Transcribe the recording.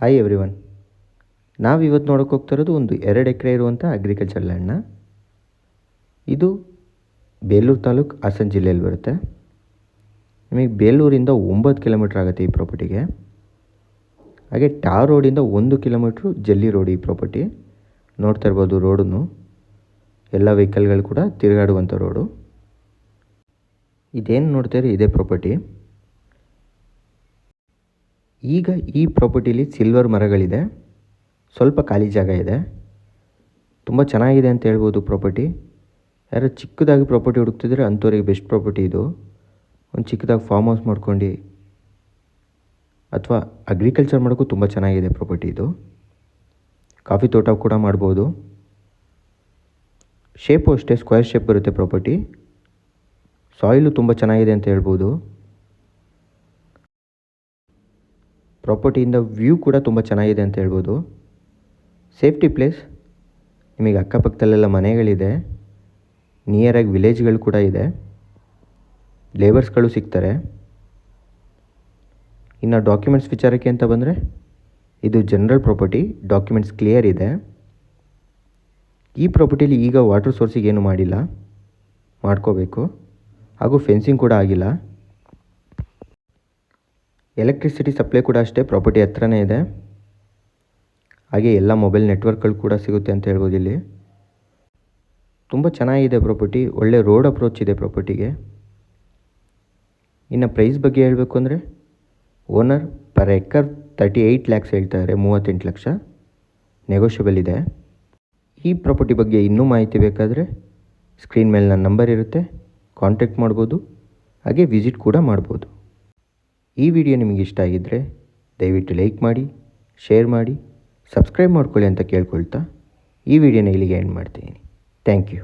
Hi everyone. ನಾವಿವತ್ತು ನೋಡೋಕೆ ಹೋಗ್ತಾ ಇರೋದು ಒಂದು 2 ಎಕರೆ ಇರುವಂಥ ಅಗ್ರಿಕಲ್ಚರ್ ಲ್ಯಾಂಡ್ನ. ಇದು ಬೇಲೂರು ತಾಲೂಕು ಹಾಸನ ಜಿಲ್ಲೆಯಲ್ಲಿ ಬರುತ್ತೆ. ನಿಮಗೆ ಬೇಲೂರಿಂದ 9 ಕಿಲೋಮೀಟ್ರ್ ಆಗುತ್ತೆ ಈ ಪ್ರಾಪರ್ಟಿಗೆ. ಹಾಗೆ ಟಾರ್ ರೋಡಿಂದ 1 ಕಿಲೋಮೀಟ್ರು ಜಲ್ಲಿ ರೋಡ್ ಈ ಪ್ರಾಪರ್ಟಿ. ನೋಡ್ತಾ ಇರ್ಬೋದು ರೋಡನ್ನು, ಎಲ್ಲ ವೆಹಿಕಲ್ಗಳು ಕೂಡ ತಿರುಗಾಡುವಂಥ ರೋಡು. ಇದೇನು ನೋಡ್ತಾ ಇದೇ ಪ್ರಾಪರ್ಟಿ. ಈಗ ಈ ಪ್ರಾಪರ್ಟಿಲಿ ಸಿಲ್ವರ್ ಮರಗಳಿದೆ, ಸ್ವಲ್ಪ ಖಾಲಿ ಜಾಗ ಇದೆ, ತುಂಬ ಚೆನ್ನಾಗಿದೆ ಅಂತ ಹೇಳ್ಬೋದು ಪ್ರಾಪರ್ಟಿ. ಯಾರು ಚಿಕ್ಕದಾಗಿ ಪ್ರಾಪರ್ಟಿ ಹುಡುಕ್ತಿದ್ರೆ ಅಂಥವ್ರಿಗೆ ಬೆಸ್ಟ್ ಪ್ರಾಪರ್ಟಿ ಇದು. ಒಂದು ಚಿಕ್ಕದಾಗಿ ಫಾರ್ಮ್ ಹೌಸ್ ಮಾಡ್ಕೊಂಡು ಅಥವಾ ಅಗ್ರಿಕಲ್ಚರ್ ಮಾಡೋಕ್ಕೂ ತುಂಬ ಚೆನ್ನಾಗಿದೆ ಪ್ರಾಪರ್ಟಿ ಇದು. ಕಾಫಿ ತೋಟ ಕೂಡ ಮಾಡ್ಬೋದು. ಶೇಪು ಅಷ್ಟೇ ಸ್ಕ್ವೇರ್ ಶೇಪ್ ಬರುತ್ತೆ ಪ್ರಾಪರ್ಟಿ. ಸಾಯಿಲು ತುಂಬ ಚೆನ್ನಾಗಿದೆ ಅಂತ ಹೇಳ್ಬೋದು. ಪ್ರಾಪರ್ಟಿಯಿಂದ ವ್ಯೂ ಕೂಡ ತುಂಬ ಚೆನ್ನಾಗಿದೆ ಅಂತ ಹೇಳ್ಬೋದು. ಸೇಫ್ಟಿ ಪ್ಲೇಸ್, ನಿಮಗೆ ಅಕ್ಕಪಕ್ಕದಲ್ಲೆಲ್ಲ ಮನೆಗಳಿದೆ, ನಿಯರಾಗಿ ವಿಲೇಜ್ಗಳು ಕೂಡ ಇದೆ, ಲೇಬರ್ಸ್ಗಳು ಸಿಗ್ತಾರೆ. ಇನ್ನು ಡಾಕ್ಯುಮೆಂಟ್ಸ್ ವಿಚಾರಕ್ಕೆ ಅಂತ ಬಂದರೆ ಇದು ಜನರಲ್ ಪ್ರಾಪರ್ಟಿ, ಡಾಕ್ಯುಮೆಂಟ್ಸ್ ಕ್ಲಿಯರ್ ಇದೆ. ಈ ಪ್ರಾಪರ್ಟಿಲಿ ಈಗ ವಾಟರ್ ಸೋರ್ಸಿಗೆ ಏನು ಮಾಡಿಲ್ಲ, ಮಾಡ್ಕೋಬೇಕು. ಹಾಗೂ ಫೆನ್ಸಿಂಗ್ ಕೂಡ ಆಗಿಲ್ಲ. ಎಲೆಕ್ಟ್ರಿಸಿಟಿ ಸಪ್ಲೈ ಕೂಡ ಅಷ್ಟೇ ಪ್ರಾಪರ್ಟಿ ಹತ್ರನೇ ಇದೆ. ಹಾಗೆ ಎಲ್ಲ ಮೊಬೈಲ್ ನೆಟ್ವರ್ಕ್ಗಳು ಕೂಡ ಸಿಗುತ್ತೆ ಅಂತ ಹೇಳ್ಬೋದು. ಇಲ್ಲಿ ತುಂಬ ಚೆನ್ನಾಗಿದೆ ಪ್ರಾಪರ್ಟಿ, ಒಳ್ಳೆ ರೋಡ್ ಅಪ್ರೋಚ್ ಇದೆ ಪ್ರಾಪರ್ಟಿಗೆ. ಇನ್ನು ಪ್ರೈಸ್ ಬಗ್ಗೆ ಹೇಳಬೇಕು ಅಂದರೆ ಓನರ್ ಪರ್ ಎಕರ್ 38 ಲ್ಯಾಕ್ಸ್ ಹೇಳ್ತಾರೆ, 38 ಲಕ್ಷ ನೆಗೋಷಿಯಬಲ್ ಇದೆ. ಈ ಪ್ರಾಪರ್ಟಿ ಬಗ್ಗೆ ಇನ್ನೂ ಮಾಹಿತಿ ಬೇಕಾದರೆ ಸ್ಕ್ರೀನ್ ಮೇಲೆ ನನ್ನ ನಂಬರ್ ಇರುತ್ತೆ, ಕಾಂಟ್ಯಾಕ್ಟ್ ಮಾಡ್ಬೋದು. ಹಾಗೆ ವಿಸಿಟ್ ಕೂಡ ಮಾಡ್ಬೋದು. ಈ ವಿಡಿಯೋ ನಿಮಗೆ ಇಷ್ಟ ಆಗಿದ್ದರೆ ದಯವಿಟ್ಟು ಲೈಕ್ ಮಾಡಿ, ಶೇರ್ ಮಾಡಿ, ಸಬ್ಸ್ಕ್ರೈಬ್ ಮಾಡ್ಕೊಳ್ಳಿ ಅಂತ ಕೇಳ್ಕೊಳ್ತಾ ಈ ವಿಡಿಯೋನ ಇಲ್ಲಿಗೆ ಎಂಡ್ ಮಾಡ್ತೀನಿ. Thank you.